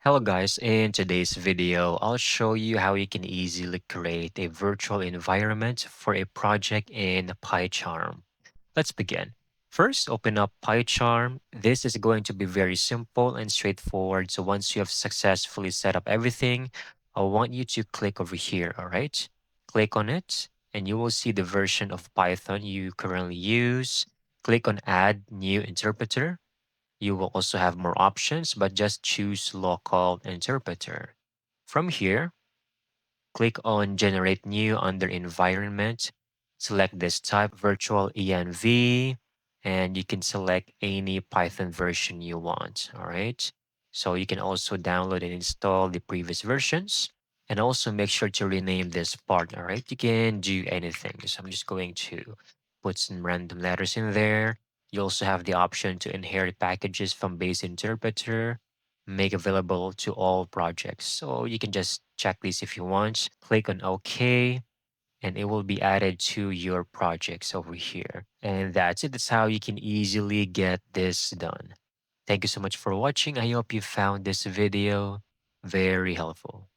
Hello guys, in today's video, I'll show you how you can easily create a virtual environment for a project in PyCharm. Let's begin. First, open up PyCharm. This is going to be very simple and straightforward. So once you have successfully set up everything, I want you to click over here, all right? Click on it and you will see the version of Python you currently use. Click on Add New Interpreter. You will also have more options, but just choose local interpreter. From here, click on generate new under environment. Select this type virtual env and you can select any Python version you want. All right. So you can also download and install the previous versions and also make sure to rename this part. All right. You can do anything. So I'm just going to put some random letters in there. You also have the option to inherit packages from base interpreter, make available to all projects. So you can just check this if you want. Click on OK, and it will be added to your projects over here. And that's it. That's how you can easily get this done. Thank you so much for watching. I hope you found this video very helpful.